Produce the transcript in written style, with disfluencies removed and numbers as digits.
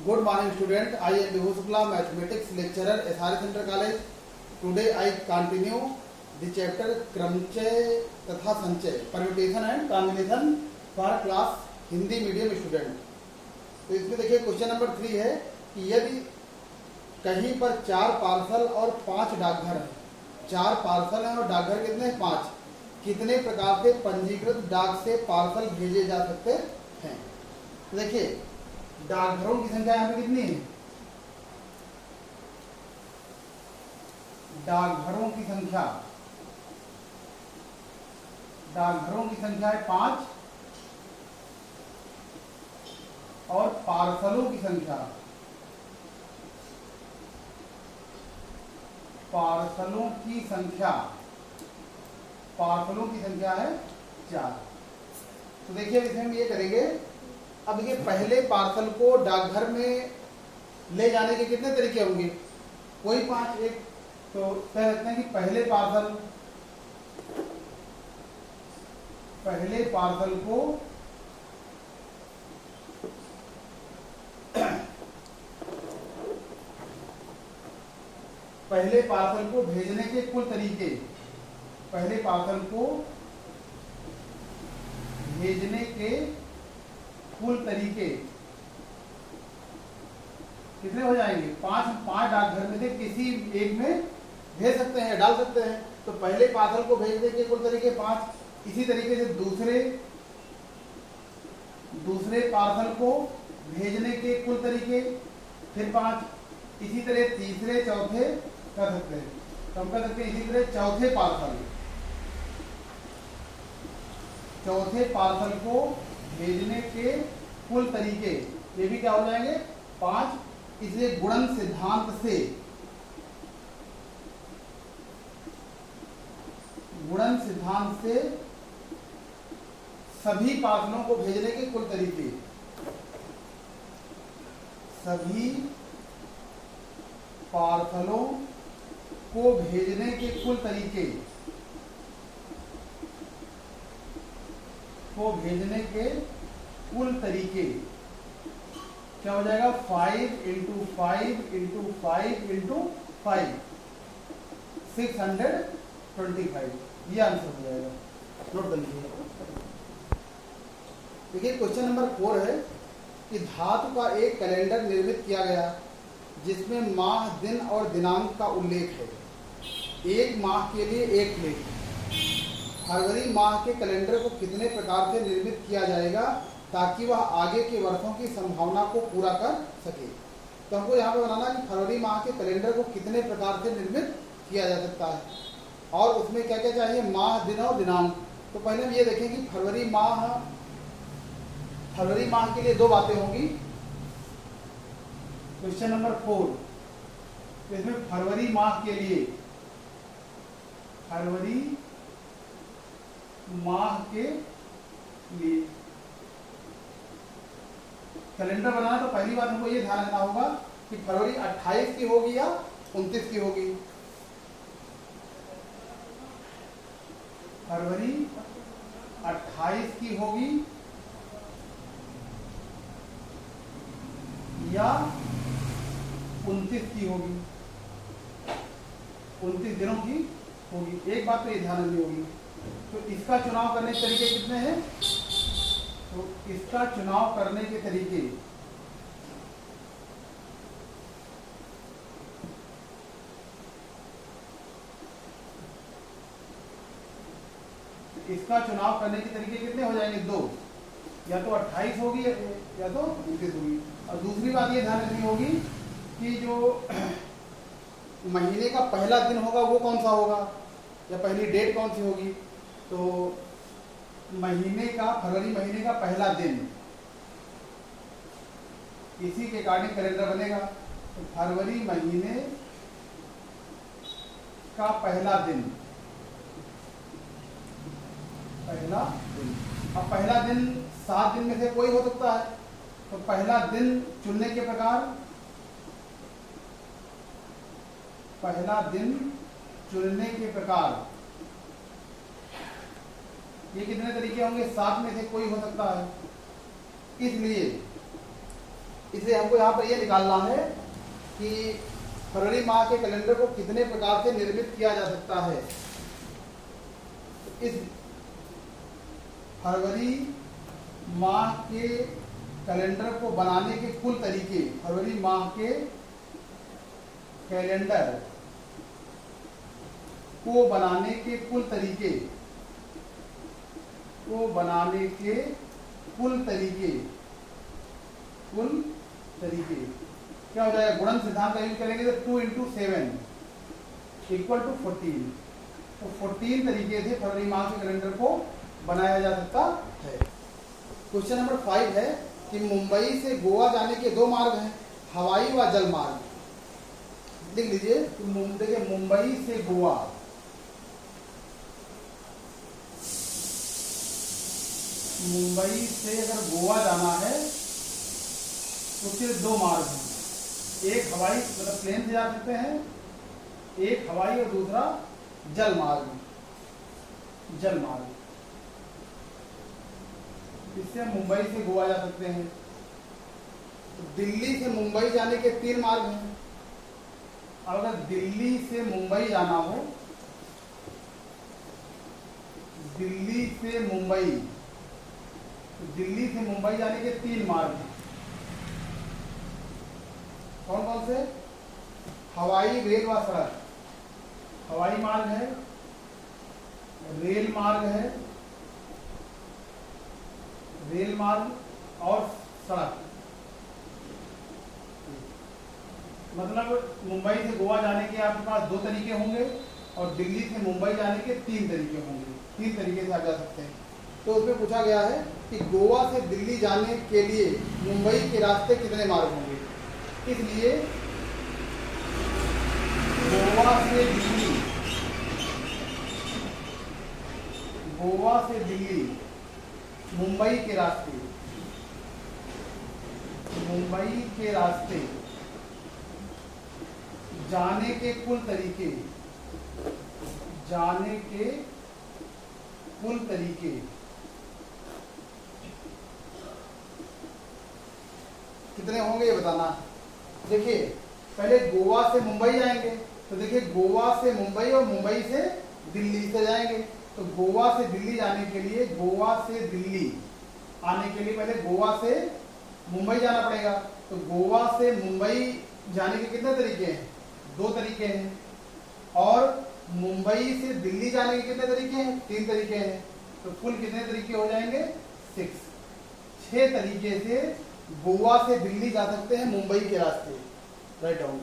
Good morning, student. I am Vibhu Shukla, mathematics lecturer, SRS Center College. Today I continue the chapter क्रमचय तथा संचय, permutation and combination for class Hindi medium student. तो इसमें देखिए question number 3 है कि यदि कहीं पर 4 पार्सल और 5 डाकघर हैं, 4 पार्सल हैं और डाकघर कितने हैं? 5. कितने प्रकार से पंजीकृत डाक से पार्सल भेजे जा सकते हैं? देखिए डाकघरों की संख्या यहाँ पे कितनी है? डाकघरों की संख्या है 5 और पार्सलों की संख्या है 4. तो देखिए इसमें हम ये करेंगे. अब ये पहले पार्सल को डाकघर में ले जाने के कितने तरीके होंगे? कोई 5 एक तो कह सकते हैं कि पहले पार्सल को भेजने के कुल तरीके कितने हो जाएंगे? 5 डाकघर में से किसी एक में भेज सकते हैं, डाल सकते हैं. तो पहले पार्सल को भेजने के कुल तरीके 5. इसी तरीके से दूसरे पार्सल को भेजने के कुल तरीके फिर 5. इसी तरह तीसरे चौथे कर सकते हैं. तो हम कर सकते हैं इसी तरह चौथे पार्सल को भेजने के कुल तरीके ये भी क्या हो जाएंगे? 5. इसलिए गुणन सिद्धांत से सभी पार्सलों को भेजने के कुल तरीके क्या हो जाएगा? 5 × 5 × 5 × 5 625. ये आंसर हो जाएगा. नोट कर लीजिए. देखिए क्वेश्चन नंबर 4 है कि धातु का एक कैलेंडर निर्मित किया गया जिसमें माह, दिन और दिनांक का उल्लेख है. एक माह के लिए एक लेख. फरवरी माह के कैलेंडर को कितने प्रकार से निर्मित किया जाएगा ताकि वह आगे के वर्षों की संभावना को पूरा कर सके? तो हमको यहाँ पे बनाना कि फरवरी माह के कैलेंडर को कितने प्रकार से निर्मित किया जा सकता है और उसमें क्या क्या चाहिए? माह, दिन और दिनांक. तो पहले हम ये देखें कि फरवरी माह के लिए 2 बातें होंगी. Question number 4. तो इसमें फरवरी माह के लिए कैलेंडर बनाना. तो पहली बात हमको ये ध्यान रखना होगा कि फरवरी 28 की होगी या 29 की होगी. फरवरी 28 की होगी या 29 की होगी. 29 दिनों की होगी. एक बात तो ये ध्यान रखनी होगी. तो इसका चुनाव करने के तरीके कितने हैं? तो इसका चुनाव करने के तरीके कितने हो जाएंगे? 2. या तो 28 होगी या तो 29 होगी. और दूसरी बात ये ध्यान रखनी होगी कि जो महीने का पहला दिन होगा वो कौन सा होगा या पहली डेट कौन सी होगी. तो फरवरी महीने का पहला दिन, इसी के अकॉर्डिंग कैलेंडर बनेगा. तो फरवरी महीने का पहला दिन. अब पहला दिन 7 दिन में से कोई हो सकता है. तो पहला दिन चुनने के प्रकार ये कितने तरीके होंगे? 7 में से कोई हो सकता है. इसलिए इसलिए हमको यहाँ पर ये निकालना है कि फरवरी माह के कैलेंडर को कितने प्रकार से निर्मित किया जा सकता है। इस फरवरी माह के कैलेंडर को बनाने के कुल तरीके, फरवरी माह के कैलेंडर को बनाने के कुल तरीके, कुल तरीके क्या हो जाएगा, गुणन सिद्धांत का यूज करेंगे तो 2 × 7 = 14। तो 14 तरीके से फरवरी माह के कैलेंडर को बनाया जा सकता है। क्वेश्चन नंबर 5 है कि मुंबई से गोवा जाने के 2 मार्ग हैं, हवाई व जल मार्ग। लिख लीजिए, देखिए मुंबई से गोवा, मुंबई से अगर गोवा जाना है तो सिर्फ 2 मार्ग हैं, एक हवाई मतलब प्लेन से जा सकते हैं, एक हवाई और दूसरा जल मार्ग। इससे हम मुंबई से गोवा जा सकते हैं। तो दिल्ली से मुंबई जाने के 3 मार्ग हैं। अगर दिल्ली से मुंबई जाना हो, दिल्ली से मुंबई जाने के 3 मार्ग हैं। कौन कौन से? हवाई, रेल व सड़क। हवाई मार्ग है, रेल मार्ग और सड़क। मतलब मुंबई से गोवा जाने के आपके पास 2 तरीके होंगे और दिल्ली से मुंबई जाने के 3 तरीके होंगे। 3 तरीके से आप जा सकते हैं। तो उसमें पूछा गया है कि गोवा से दिल्ली जाने के लिए मुंबई के रास्ते कितने मार्ग होंगे। इसलिए गोवा से दिल्ली मुंबई के रास्ते जाने के कुल तरीके कितने होंगे ये बताना। देखिए पहले गोवा से मुंबई जाएंगे तो देखिए गोवा से मुंबई और मुंबई से दिल्ली से जाएंगे। तो गोवा से दिल्ली जाने के लिए, गोवा से दिल्ली आने के लिए पहले गोवा से मुंबई जाना पड़ेगा। तो गोवा से मुंबई जाने के कितने तरीके हैं? 2 तरीके हैं। और मुंबई से दिल्ली जाने के कितने तरीके हैं? 3 तरीके हैं। तो कुल कितने तरीके हो जाएंगे? 6 तरीके से गोवा से दिल्ली जा सकते हैं मुंबई के रास्ते। Write down.